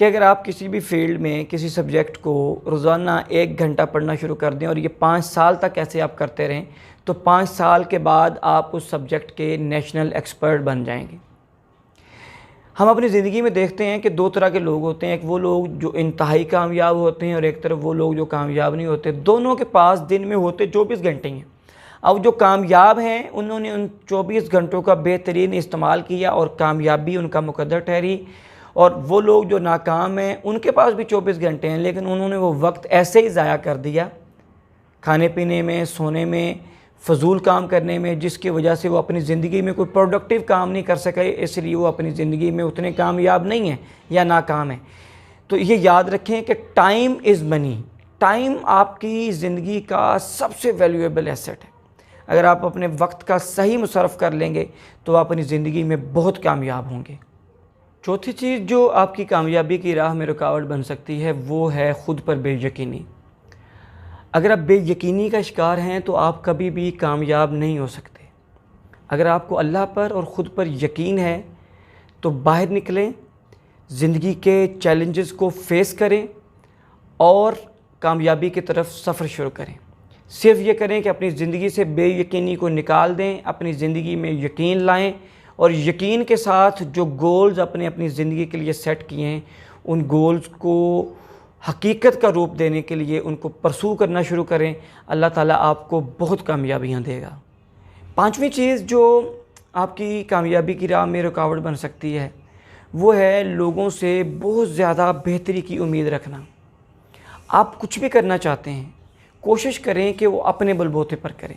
کہ اگر آپ کسی بھی فیلڈ میں کسی سبجیکٹ کو روزانہ 1 گھنٹہ پڑھنا شروع کر دیں اور یہ 5 سال تک ایسے آپ کرتے رہیں تو 5 سال کے بعد آپ اس سبجیکٹ کے نیشنل ایکسپرٹ بن جائیں گے۔ ہم اپنی زندگی میں دیکھتے ہیں کہ 2 طرح کے لوگ ہوتے ہیں، ایک وہ لوگ جو انتہائی کامیاب ہوتے ہیں اور ایک طرف وہ لوگ جو کامیاب نہیں ہوتے۔ دونوں کے پاس دن میں ہوتے 24 گھنٹے ہیں۔ اب جو کامیاب ہیں انہوں نے ان 24 گھنٹوں کا بہترین استعمال کیا اور کامیابی ان کا مقدر ٹھہری، اور وہ لوگ جو ناکام ہیں ان کے پاس بھی 24 گھنٹے ہیں لیکن انہوں نے وہ وقت ایسے ہی ضائع کر دیا کھانے پینے میں، سونے میں، فضول کام کرنے میں، جس کی وجہ سے وہ اپنی زندگی میں کوئی پروڈکٹیو کام نہیں کر سکے، اس لیے وہ اپنی زندگی میں اتنے کامیاب نہیں ہیں یا ناکام ہیں۔ تو یہ یاد رکھیں کہ ٹائم از منی، ٹائم آپ کی زندگی کا سب سے ویلیویبل ایسٹ ہے۔ اگر آپ اپنے وقت کا صحیح مصرف کر لیں گے تو آپ اپنی زندگی میں بہت کامیاب ہوں گے۔ چوتھی چیز جو آپ کی کامیابی کی راہ میں رکاوٹ بن سکتی ہے وہ ہے خود پر بے یقینی۔ اگر آپ بے یقینی کا شکار ہیں تو آپ کبھی بھی کامیاب نہیں ہو سکتے۔ اگر آپ کو اللہ پر اور خود پر یقین ہے تو باہر نکلیں، زندگی کے چیلنجز کو فیس کریں اور کامیابی کی طرف سفر شروع کریں۔ صرف یہ کریں کہ اپنی زندگی سے بے یقینی کو نکال دیں، اپنی زندگی میں یقین لائیں اور یقین کے ساتھ جو گولز اپنی زندگی کے لیے سیٹ کیے ہیں ان گولز کو حقیقت کا روپ دینے کے لیے ان کو پرسو کرنا شروع کریں۔ اللہ تعالیٰ آپ کو بہت کامیابیاں دے گا۔ 5ویں چیز جو آپ کی کامیابی کی راہ میں رکاوٹ بن سکتی ہے وہ ہے لوگوں سے بہت زیادہ بہتری کی امید رکھنا۔ آپ کچھ بھی کرنا چاہتے ہیں، کوشش کریں کہ وہ اپنے بل بوتے پر کریں،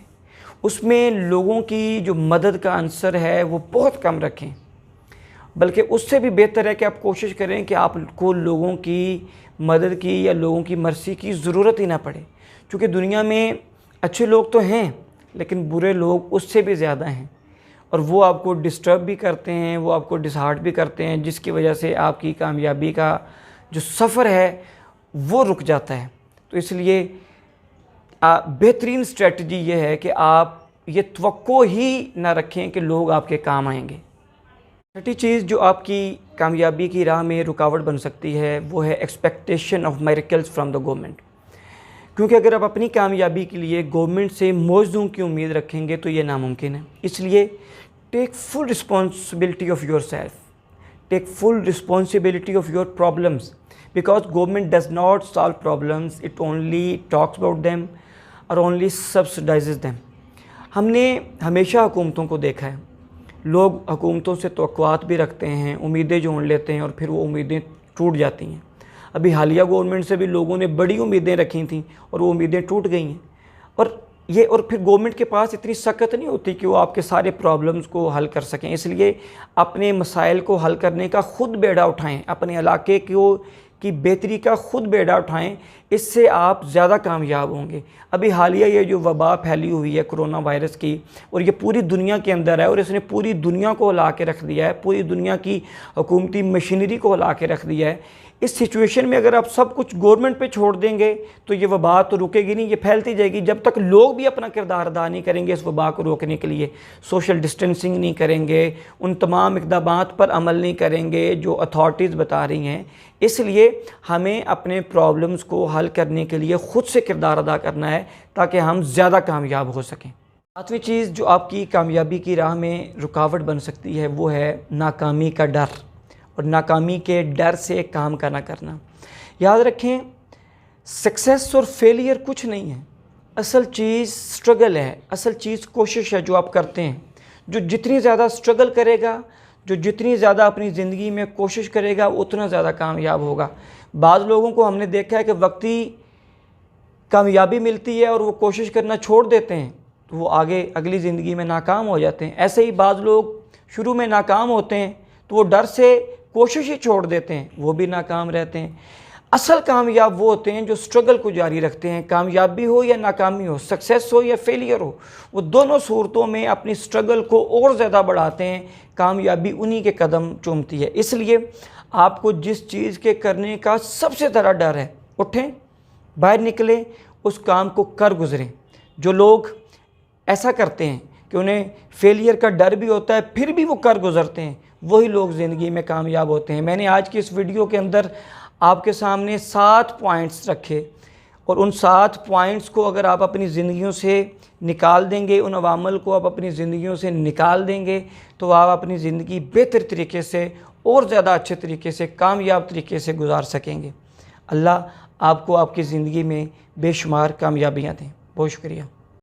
اس میں لوگوں کی جو مدد کا عنصر ہے وہ بہت کم رکھیں، بلکہ اس سے بھی بہتر ہے کہ آپ کوشش کریں کہ آپ کو لوگوں کی مدد کی یا لوگوں کی مرضی کی ضرورت ہی نہ پڑے، کیونکہ دنیا میں اچھے لوگ تو ہیں لیکن برے لوگ اس سے بھی زیادہ ہیں، اور وہ آپ کو ڈسٹرب بھی کرتے ہیں، وہ آپ کو ڈس ہارٹ بھی کرتے ہیں، جس کی وجہ سے آپ کی کامیابی کا جو سفر ہے وہ رک جاتا ہے۔ تو اس لیے بہترین اسٹریٹجی یہ ہے کہ آپ یہ توقع ہی نہ رکھیں کہ لوگ آپ کے کام آئیں گے۔ چھٹی چیز جو آپ کی کامیابی کی راہ میں رکاوٹ بن سکتی ہے وہ ہے expectation of miracles from the government, کیونکہ اگر آپ اپنی کامیابی کے لیے گورنمنٹ سے معجزوں کی امید رکھیں گے تو یہ ناممکن ہے۔ اس لیے take full responsibility of yourself, take full responsibility of your problems, because government does not solve problems, it only talks about them اور اونلی سبسڈائزز دیم۔ ہم نے ہمیشہ حکومتوں کو دیکھا ہے، لوگ حکومتوں سے توقعات بھی رکھتے ہیں، امیدیں جوڑ لیتے ہیں اور پھر وہ امیدیں ٹوٹ جاتی ہیں۔ ابھی حالیہ گورنمنٹ سے بھی لوگوں نے بڑی امیدیں رکھی تھیں اور وہ امیدیں ٹوٹ گئی ہیں، اور پھر گورنمنٹ کے پاس اتنی سخت نہیں ہوتی کہ وہ آپ کے سارے پرابلمز کو حل کر سکیں۔ اس لیے اپنے مسائل کو حل کرنے کا خود بیڑا اٹھائیں، اپنے علاقے کی بہتری کا خود بیڑا اٹھائیں، اس سے آپ زیادہ کامیاب ہوں گے۔ ابھی حالیہ یہ جو وبا پھیلی ہوئی ہے کرونا وائرس کی، اور یہ پوری دنیا کے اندر ہے اور اس نے پوری دنیا کو ہلا کے رکھ دیا ہے، پوری دنیا کی حکومتی مشینری کو ہلا کے رکھ دیا ہے۔ اس سچویشن میں اگر آپ سب کچھ گورنمنٹ پہ چھوڑ دیں گے تو یہ وبا تو رکے گی نہیں، یہ پھیلتی جائے گی جب تک لوگ بھی اپنا کردار ادا نہیں کریں گے اس وبا کو روکنے کے لیے، سوشل ڈسٹینسنگ نہیں کریں گے، ان تمام اقدامات پر عمل نہیں کریں گے جو اتھارٹیز بتا رہی ہیں۔ اس لیے ہمیں اپنے پرابلمز کو حل کرنے کے لیے خود سے کردار ادا کرنا ہے تاکہ ہم زیادہ کامیاب ہو سکیں۔ 7ویں چیز جو آپ کی کامیابی کی راہ میں رکاوٹ بن سکتی ہے وہ ہے ناکامی کا ڈر، اور ناکامی کے ڈر سے کام کا نہ کرنا۔ یاد رکھیں سکسیس اور فیلئر کچھ نہیں ہے، اصل چیز سٹرگل ہے، اصل چیز کوشش ہے جو آپ کرتے ہیں۔ جو جتنی زیادہ سٹرگل کرے گا، جو جتنی زیادہ اپنی زندگی میں کوشش کرے گا اتنا زیادہ کامیاب ہوگا۔ بعض لوگوں کو ہم نے دیکھا ہے کہ وقتی کامیابی ملتی ہے اور وہ کوشش کرنا چھوڑ دیتے ہیں تو وہ آگے اگلی زندگی میں ناکام ہو جاتے ہیں۔ ایسے ہی بعض لوگ شروع میں ناکام ہوتے ہیں تو وہ ڈر سے کوشش ہی چھوڑ دیتے ہیں، وہ بھی ناکام رہتے ہیں۔ اصل کامیاب وہ ہوتے ہیں جو سٹرگل کو جاری رکھتے ہیں، کامیابی ہو یا ناکامی ہو، سکسیس ہو یا فیلئر ہو، وہ دونوں صورتوں میں اپنی سٹرگل کو اور زیادہ بڑھاتے ہیں، کامیابی انہی کے قدم چومتی ہے۔ اس لیے آپ کو جس چیز کے کرنے کا سب سے زیادہ ڈر ہے، اٹھیں، باہر نکلیں، اس کام کو کر گزریں۔ جو لوگ ایسا کرتے ہیں کہ انہیں فیلئر کا ڈر بھی ہوتا ہے پھر بھی وہ کر گزرتے ہیں، وہی لوگ زندگی میں کامیاب ہوتے ہیں۔ میں نے آج کی اس ویڈیو کے اندر آپ کے سامنے 7 پوائنٹس رکھے، اور ان 7 پوائنٹس کو اگر آپ اپنی زندگیوں سے نکال دیں گے، ان عوامل کو آپ اپنی زندگیوں سے نکال دیں گے، تو آپ اپنی زندگی بہتر طریقے سے اور زیادہ اچھے طریقے سے، کامیاب طریقے سے گزار سکیں گے۔ اللہ آپ کو آپ کی زندگی میں بے شمار کامیابیاں دیں۔ بہت شکریہ۔